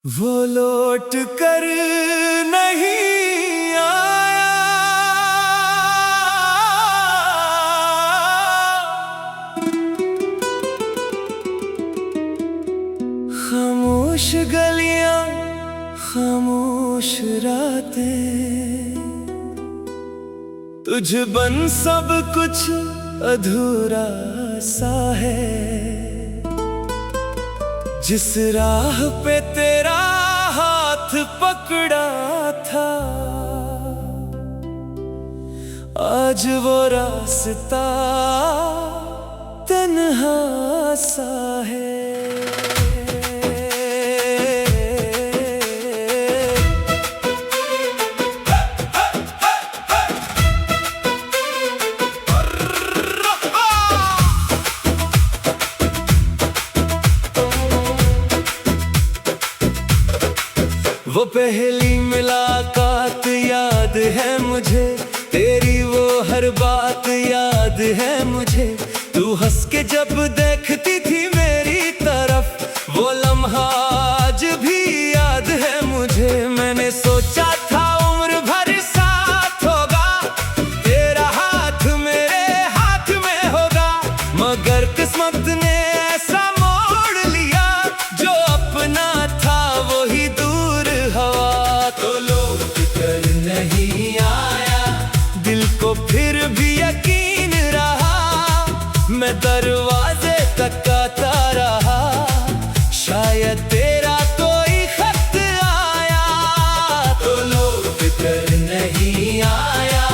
वो लौट कर नहीं आया, खामोश गलियां, खामोश रातें, तुझ बन सब कुछ अधूरा सा है। जिस राह पे तेरा हाथ पकड़ा था, आज वो रास्ता तन्हा सा है। वो पहली मुलाकात याद है मुझे, तेरी वो हर बात याद है मुझे। तू हंस के जब देखती थी मेरी तरफ, वो लम्हा आज भी याद है मुझे। मैंने सोचा था उम्र भर साथ होगा, तेरा हाथ मेरे हाथ में होगा, मगर किस्मत ने ऐसा मोड़ लिया, जो अपना था वही दूर हवा। तो लौट कर नहीं आया, दिल को फिर भी यकीन रहा, मैं दरवाजे तक आता रहा, शायद तेरा कोई खत आया। तो लौट कर नहीं आया,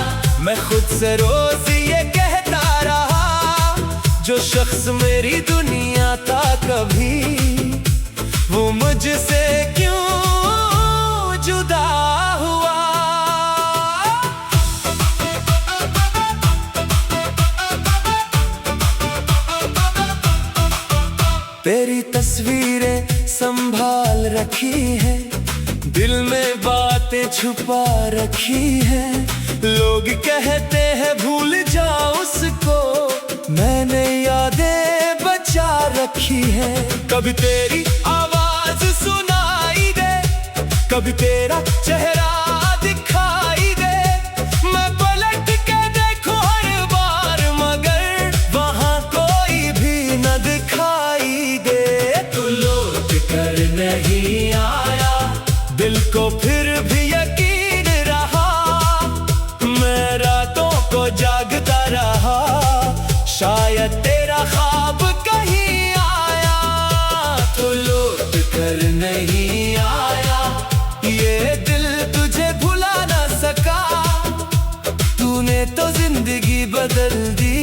मैं खुद से रोज ये कहता रहा, जो शख्स मेरी दुनिया था कभी, वो मुझसे क्यों जुदा हुआ। तेरी तस्वीरें संभाल रखी है, दिल में बातें छुपा रखी है। लोग कहते हैं भूल जा उसको, मैंने यादें बचा रखी है। कभी तेरी आवाज सुनाई दे, कभी तेरा चेहरा दिखाई दे, मैं पलट के देखूं हर बार, मगर वहां कोई भी न दिखाई दे। तू लौट कर नहीं आया, दिल को फिर भी यकीन रहा, मैं रातों को जागता रहा, शायद तेरा ख्वाब कहीं आया। तो लौट कर नहीं आया, ये दिल तुझे भुला ना सका, तूने तो जिंदगी बदल दी,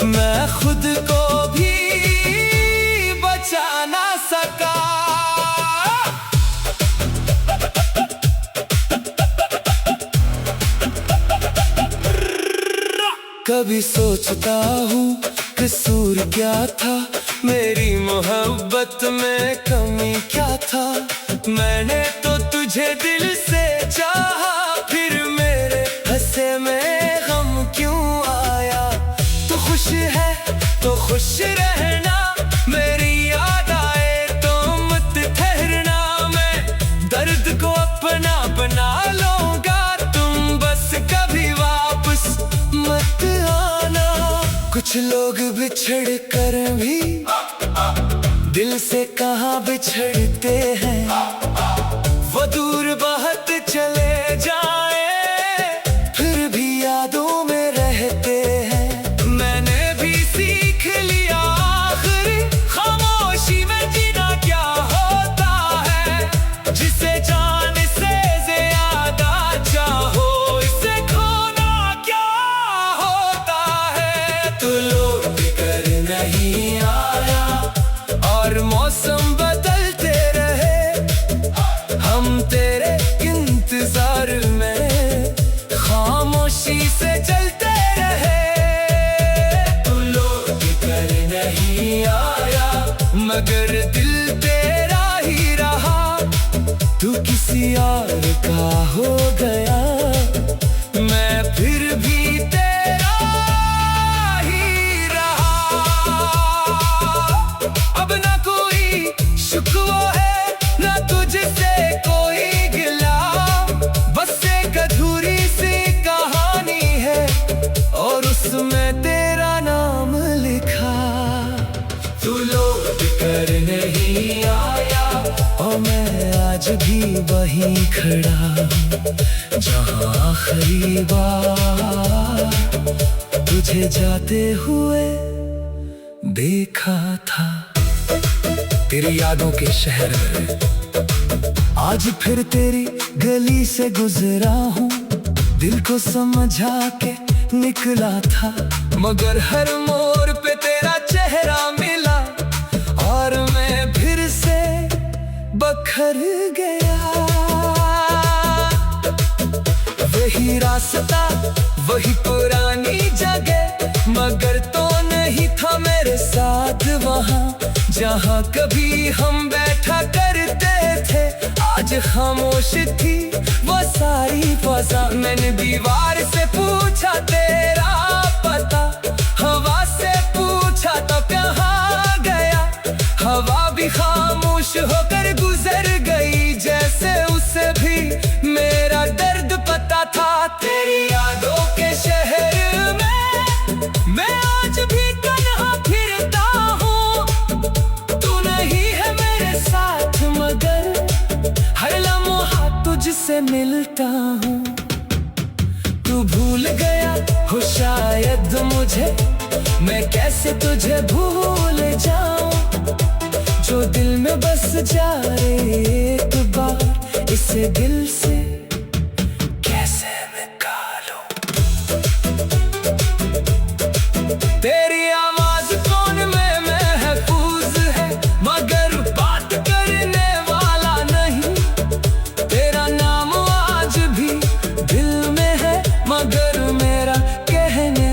मैं खुद को भी बचा ना सका। कभी सोचता हूँ कसूर क्या था, मेरी मोहब्बत में कमी क्या था। मैंने तो तुझे दिल से चाहा, फिर मेरे हंसे में गम क्यों आया। तू खुश है तो खुश रहना, मेरी याद आए तो मत ठहरना, मैं दर्द को अपना बना लूंगा, तुम बस कभी वापस मत आना। कुछ लोग बिछड़ कर भी दिल से कहाँ बिछड़ते हैं, वो दूर बहुत चले जाए फिर भी यादों में रहते हैं। मैंने भी सीख लिया आखिरी खामोशी में जीना क्या होता है, जिसे जान से ज्यादा चाहो, इसे खोना क्या होता है। तो लौट कर नहीं आया, और मौसम बदलते रहे, हम तेरे इंतजार में खामोशी से चलते रहे। तू लौट कर नहीं आया, मगर दिल तेरा ही रहा, तू किसी और का हो गया, मैं फिर भी तेरा ही रहा। अब ना कोई शिकवा है ना और मैं आज भी वहीं खड़ा हूँ जहाँ आखिरी बार तुझे जाते हुए देखा था। तेरी यादों के शहर में आज फिर तेरी गली से गुजरा हूँ। दिल को समझा के निकला था, मगर हर मोड़ पे तेरा चेहरा मिला और मैं फिर से बखर गया। वही रास्ता, वही पुरानी जगह, मगर तो नहीं था मेरे साथ वहाँ जहाँ कभी हम बैठा करते थे। आज खामोश थी वो सारी फजा। मैंने दीवार से पूछा तेरा पता, हवा से पूछा तो कहाँ गया। हवा भी खामोश होकर गुजर गई, जैसे उसे भी मेरा दर्द पता था। तेरी यादों के शहर में मैं आज भी तन्हा फिरता हूँ। तू नहीं है मेरे साथ, मगर हर लम्हा तुझसे मिलता हूँ। तू भूल गया हो शायद मुझे, मैं कैसे तुझे भूल जाऊं। जो दिल में बस जाए एक बार, इसे दिल से कैसे निकालूं। तेरी आवाज कौन में महफूज है, मगर बात करने वाला नहीं। तेरा नाम आज भी दिल में है, मगर मेरा कहने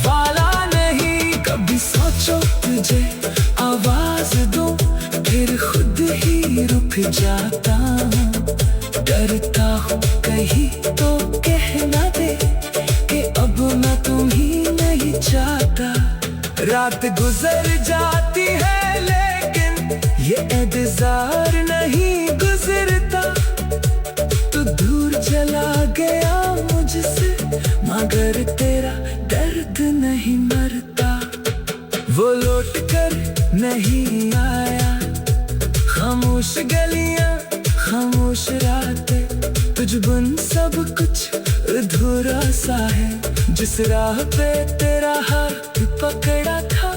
वाला नहीं। कभी सोचो तुझे आवाज दूं, फिर खुद ही रुक जाता हूँ। डरता हूँ कहीं तो कहना दे कि अब मैं तुम्हीं नहीं चाहता। रात गुजर जाती है लेकिन ये इंतजार नहीं गुजरता। तू दूर चला गया मुझसे, मगर तेरा दर्द नहीं मरता। वो लौट कर नहीं आया, खामोश गलियां, खामोश रातें, तुझ बिन सब कुछ अधूरा सा है। जिस राह पे तेरा हाथ पकड़ा था,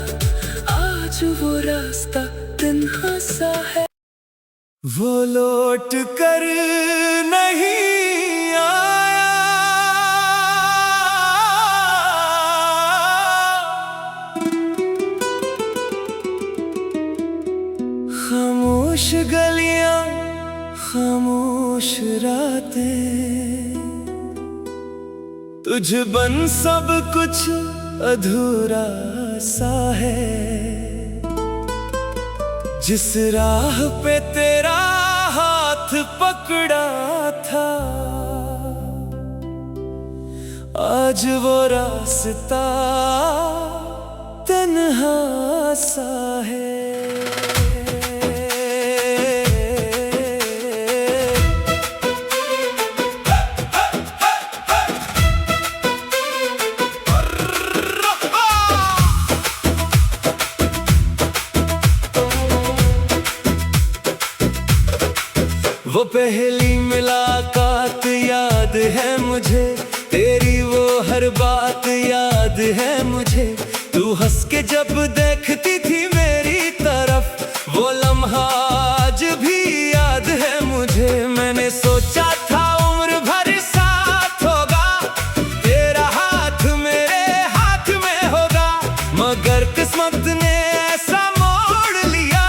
आज वो रास्ता तन्हा सा है। वो लौट कर नहीं आया, खामोश गलियां, खामोश रातें, तुझ बन सब कुछ अधूरा सा है। जिस राह पे तेरा हाथ पकड़ा था, आज वो रास्ता तन्हा सा है। वो पहली मुलाकात याद है मुझे, तेरी वो हर बात याद है मुझे। तू हंस के जब देखती थी मेरी तरफ, वो लम्हा आज भी याद है मुझे। मैंने सोचा था उम्र भर साथ होगा, तेरा हाथ मेरे हाथ में होगा, मगर किस्मत ने ऐसा मोड़ लिया,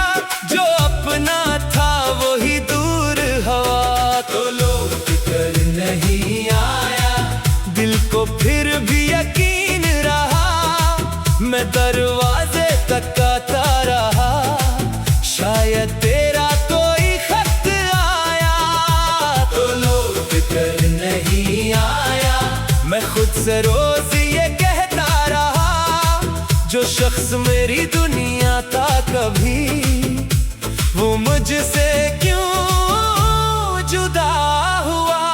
जो अपना था वही दूर हवा। तो लौट कर नहीं आया, दिल को फिर भी यकीन रहा, मैं दरवाजे तक आता रहा, शायद तेरा कोई खत आया। तो लौट कर नहीं आया, मैं खुद से रोज ये कहता रहा, जो शख्स मेरी दुनिया था कभी, वो मुझसे क्यों जुदा हुआ।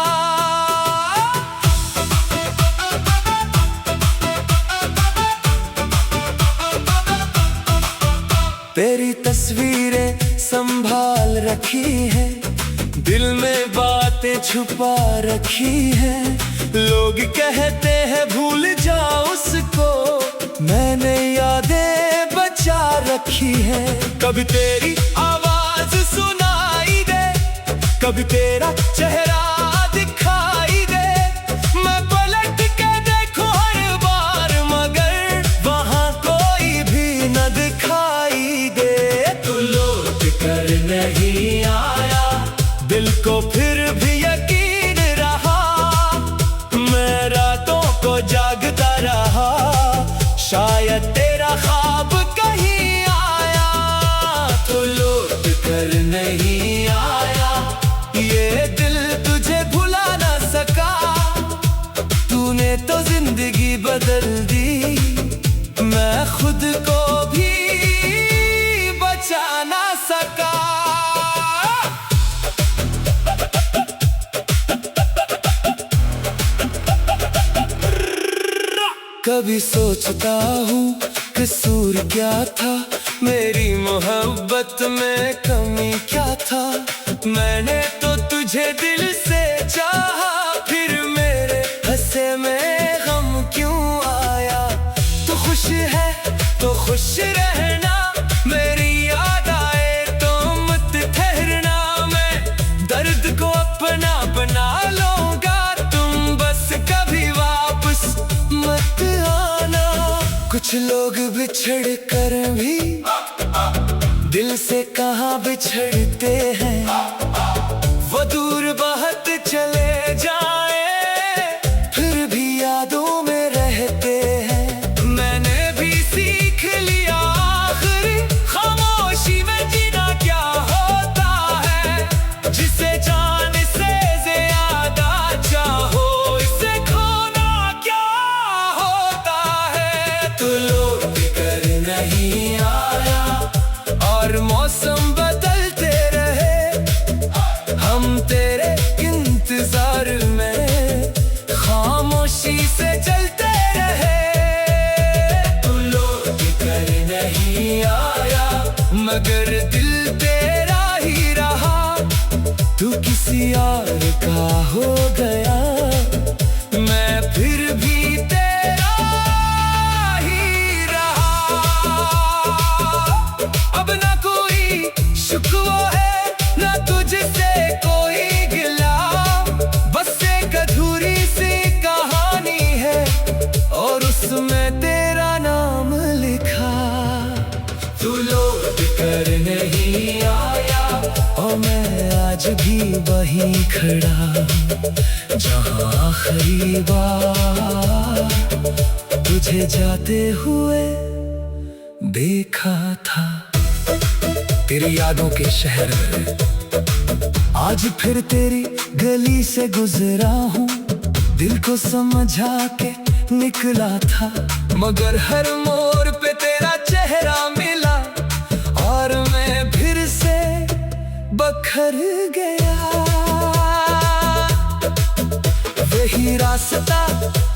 तेरी तस्वीरें संभाल रखी है, दिल में बातें छुपा रखी है। लोग कहते हैं भूल जा उसको, मैंने यादें बचा रखी है। कभी तेरी आवाज सुनाई दे, कभी तेरा चेहरा दिखाई दे। मैं पलट के देखूं हर बार, मगर वहां कोई भी न दिखाई दे। तू लौट कर नहीं आया, दिल को फिर भी यकीन रहा। मैं रातों को जागता रहा, शायद तेरा ख्वाब कहीं आया। तू लौट कर नहीं आया, ये दिल तुझे भुला ना सका। तूने तो जिंदगी बदल दी, मैं खुद को भी बचा ना सका। कभी सोचता हूँ कसूर क्या था, मेरी मोहब्बत में कमी क्या था। मैंने तो तुझे दिल से चाहा, फिर मेरे हंसे में गम क्यों आया। तू खुश है तो खुश रहना, मेरी याद आए तो मत ठहरना। मैं दर्द को अपना बना लूंगा, तुम बस कभी वापस मत आना। कुछ लोग बिछड़ कर भी दिल से कहाँ बिछड़ते हैं। वो दूर बहुत चले जाए, फिर भी यादों में रहते हैं। मैंने भी सीख लिया आखिर, खामोशी में जीना क्या होता है। जिसे जान से ज्यादा चाहो, इसे खोना क्या होता है। तू लौट कर नहीं आया, और मौसम बदलते रहे, हम तेरे इंतजार में खामोशी से चलते रहे। तू लौट कर नहीं आया, मगर दिल तेरा ही रहा। तू किसी और का हो गया, मैं फिर भी तेरा ही रहा। अब ना कोई शुक्वा है, ना तुझसे कोई गिला। बस एक अधूरी सी कहानी है, और उसमें तेरा नाम लिखा। तू लौट कर नहीं आया, और मैं आज भी वहीं खड़ा, जहाँ आखिरी बार तुझे जाते हुए देखा था। तेरी यादों के शहर में आज फिर तेरी गली से गुजरा हूँ। दिल को समझा के निकला था, मगर हर मोड़ पे तेरा चेहरा मिला, और मैं फिर से बखर गया। वही रास्ता,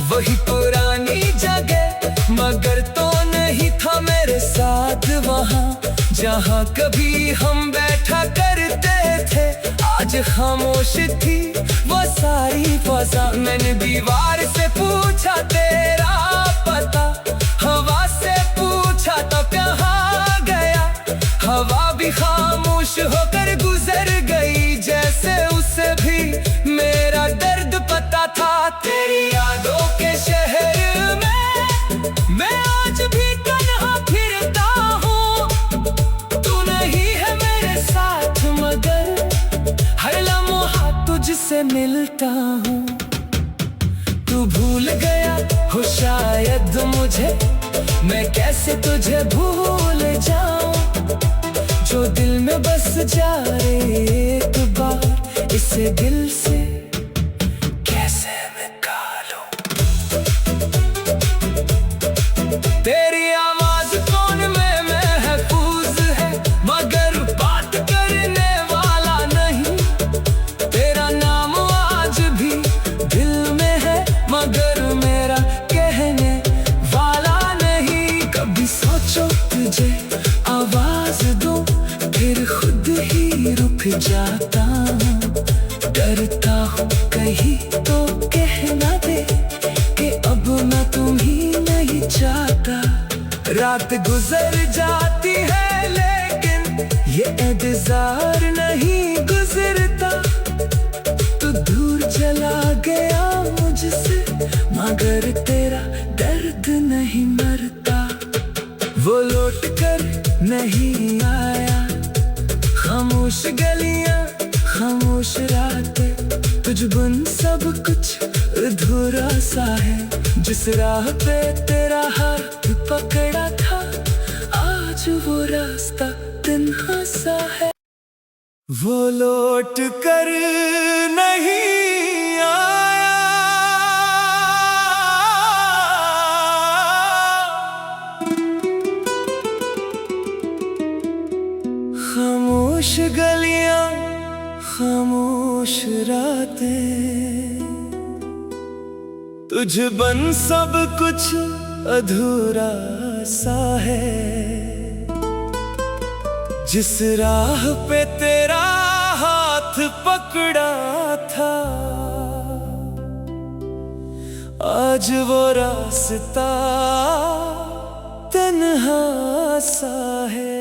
वही पुरानी जगह, मगर तो नहीं था मेरे साथ वहाँ, जहाँ कभी हम बैठा करते थे। आज खामोश थी वो सारी फजा। मैंने दीवार से पूछा तेरा पता, हवा से पूछा तो कहाँ गया। हवा भी खामोश होकर गुजर गई, जैसे उसे भी मेरा दर्द पता था। तेरी यादों के शहर में मैं आज भी तन्हा फिरता हूँ। तू नहीं है मेरे साथ, मगर हर लम्हा तुझसे मिलता हूँ। तू भूल गया हो शायद मुझे, मैं कैसे तुझे भूल जाऊं। जो दिल में बस जा रे एक बार, इसे दिल से कैसे निकालूं। तेरी आवाज कौन में महफूज है, मगर बात करने वाला नहीं। तेरा नाम आज भी दिल में है, मगर मेरा कहने वाला नहीं। कभी सोचो तुझे आवाज दूं, फिर खुद जाता हूँ, डरता हूँ कहीं तो कह ना दे कि अब मैं तुम्हें नहीं चाहता। रात गुजर जाती है लेकिन ये इंतजार नहीं गुजरता। तू दूर चला गया मुझसे मगर तेरा दर्द नहीं मरता। वो लौट कर नहीं आया, खामोश गलियां खामोश रातें, तुझ बिन सब कुछ अधूरा सा है। जिस राह पे तेरा हाथ पकड़ा था आज वो रास्ता तन्हा सा है। वो लौट कर नहीं आया, खामोश गलियां खामोश रातें, तुझ बन सब कुछ अधूरा सा है। जिस राह पे तेरा हाथ पकड़ा था आज वो रास्ता तन्हा सा है।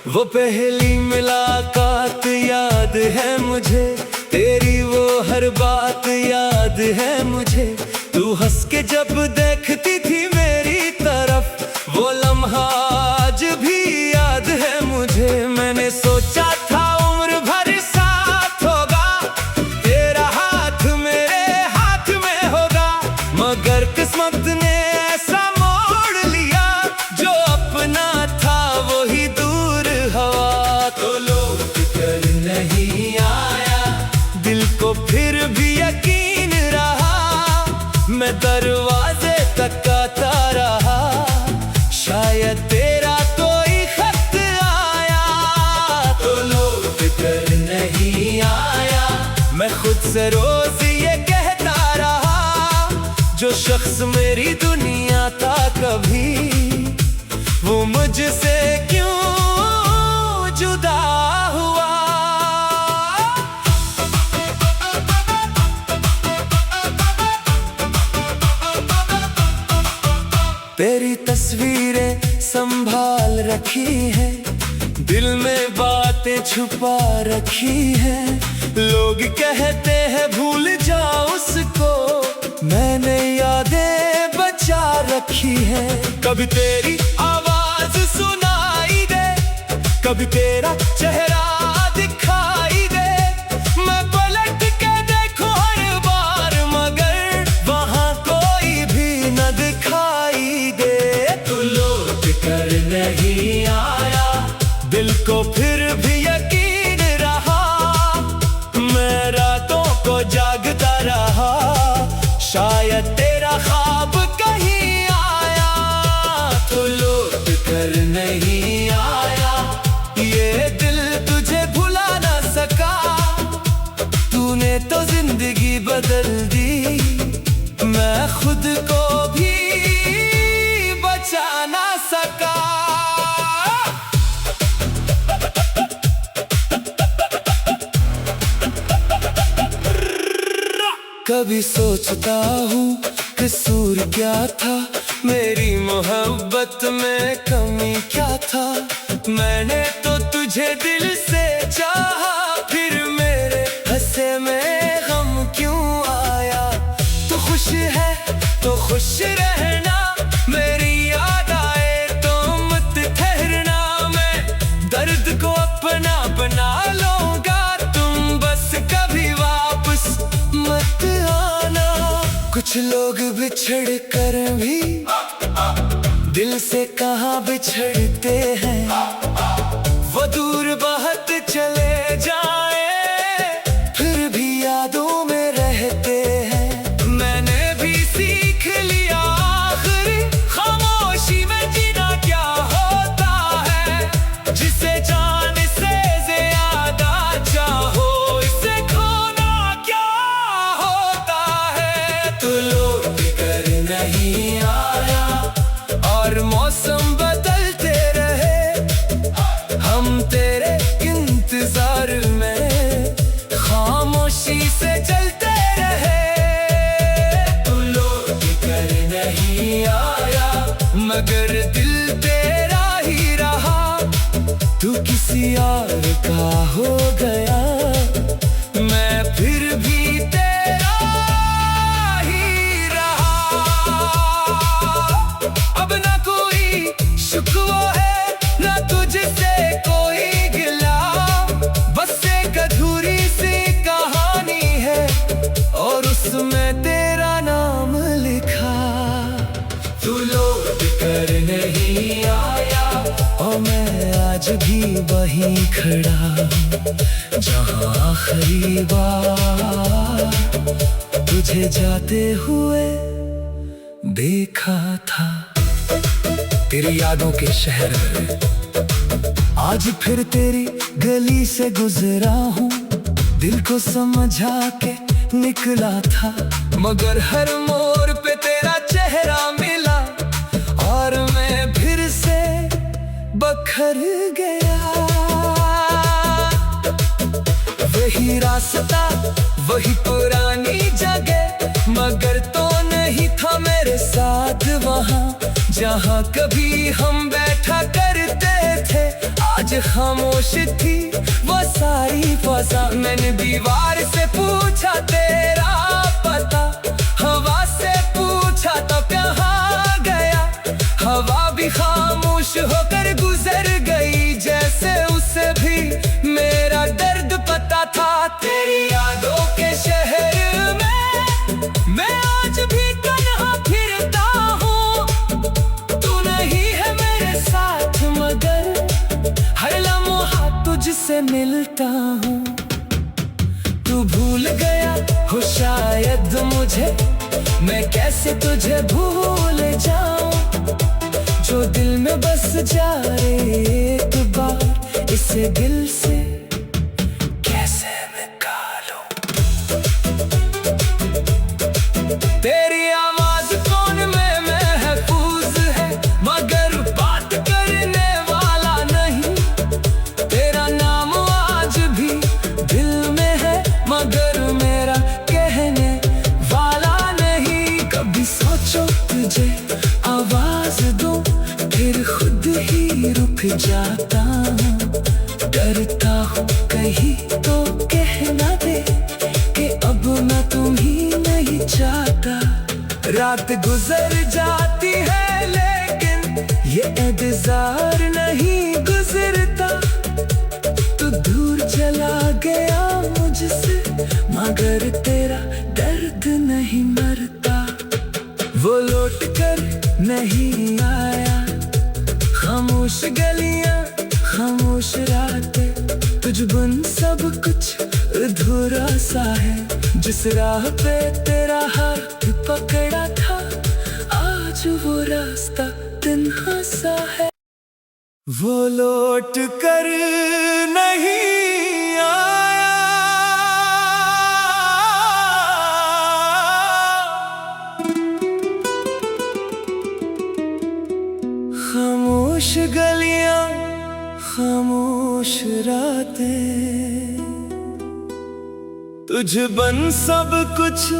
वो पहली मुलाकात याद है मुझे, तेरी वो हर बात याद है मुझे। तू हंस के जब देखती थी मेरी तरफ वो लम्हा आज भी याद है मुझे। मैंने सोचा था उम्र भर साथ होगा, तेरा हाथ मेरे हाथ में होगा, मगर किस्मत ने ऐसा मोड़ लिया जो अपना था वही दूर हवा। तो लौट कर नहीं आया, दिल को फिर भी यकीन रहा, मैं दरवाजे तक आता रहा, शायद तेरा कोई खत आया। तो लौट कर नहीं आया, मैं खुद से रोज ये कहता रहा, जो शख्स मेरी दुनिया था कभी वो मुझसे क्यों जुदा हुआ। तेरी तस्वीरें संभाल रखी है, दिल में बातें छुपा रखी है। लोग कहते हैं भूल जाओ उसको, मैंने यादें बचा रखी है। कभी तेरी आवाज सुनाई दे, कभी तेरा चेहरा दिखाई दे, मैं पलट के देखूं हर बार मगर वहां कोई भी न दिखाई दे। तू लौट कर नहीं आया, दिल को फिर भी यकीन रहा, मैं रातों को जागता रहा, शायद तेरा ख्वाब कहीं आया। तो लौट कर नहीं आया, ये दिल तुझे भुला ना सका, तूने तो जिंदगी बदल दी, मैं खुद को भी बचा ना सका। कभी सोचता हूँ कसूर क्या था, मेरी मोहब्बत में कमी क्या था। मैंने तो तुझे दिल से चाहा, फिर मेरे हंसे में गम क्यों आया। तू खुश है तो खुश रहना, मेरी याद आए तो मत ठहरना, मैं दर्द को अपना बना लूंगा, तुम बस कभी वापस मत आना। कुछ लोग बिछड़ कर भी दिल से कहाँ बिछड़ते हैं, वो दूर बहुत चले जाए फिर भी यादों में रहते हैं। मैंने भी सीख लिया आखिर खामोशी में जीना क्या होता है, हम तेरे इंतजार में खामोशी से चलते रहे। तू लौट कर नहीं आया मगर दिल तेरा ही रहा। तू किसी और का हो गया मैं फिर भी तेरा ही रहा। अब ना कोई शिकवा है ना तुझसे कोई गिला, बस एक अधूरी सी कहानी है और उसमें तेरा नाम लिखा। तू लौट कर नहीं आया और मैं आज भी वहीं खड़ा जहाँ आखिरी बार तुझे जाते हुए देखा था। तेरी यादों के शहर में आज फिर तेरी गली से गुजरा हूँ। दिल को समझा के निकला था मगर हर मोड़ पे तेरा चेहरा मिला और मैं फिर से बखर गया। वही रास्ता वही पुरानी जगह मगर तो नहीं था मेरे साथ वहाँ जहाँ कभी हम बैठा करते थे। आज खामोश थी वो सारी फजा। मैंने दीवार से पूछा तेरा पता, हवा से पूछा तब कहाँ गया। हवा भी खामोश होकर गुजर गई जैसे उसे भी मेरा दर्द पता था। तेरी यादों के शहर में मैं आज भी तन्हा फिरता हूँ। तू नहीं है मेरे साथ मगर हर लम्हा तुझसे मिलता हूँ। तू भूल गया हो शायद मुझे, मैं कैसे तुझे भूल जाऊं जो दिल में बस जाए एक बार इसे दिल से कैसे निकालूं। तेरी आवाज कौन में महफूज है मगर बात करने वाला नहीं। तेरा नाम आज भी दिल में है मगर मेरा कहने वाला नहीं। कभी सोचो तुझे आवाज दूं फिर खुद ही रुक जाता हूँ। डरता हूँ कहीं तो कहना दे कि अब मैं तुम्हीं नहीं चाहता। रात गुजर जाती है लेकिन ये इंतजार नहीं गुजरता। तू दूर चला गया मुझसे मगर तेरा दर्द नहीं मरता। वो लौट कर नहीं आया, खामोश गलियां खामोश रातें, तुझ बिन सब कुछ अधूरा सा है। जिस राह पे तेरा हाथ पकड़ा था आज वो रास्ता तन्हा सा है। वो लौट कर नहीं आया, खामोश गलियां खामोश रातें, तुझ बन सब कुछ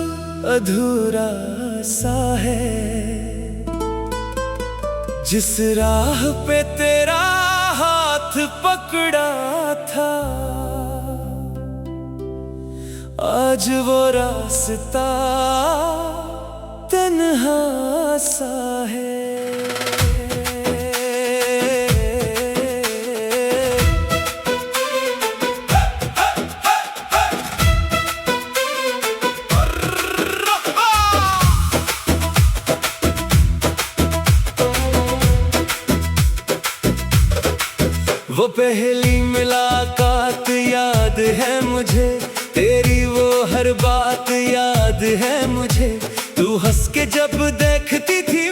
अधूरा सा है। जिस राह पे तेरा हाथ पकड़ा था आज वो रास्ता तन्हा सा है। वो पहली मुलाकात याद है मुझे, तेरी वो हर बात याद है मुझे। तू हंस के जब देखती थी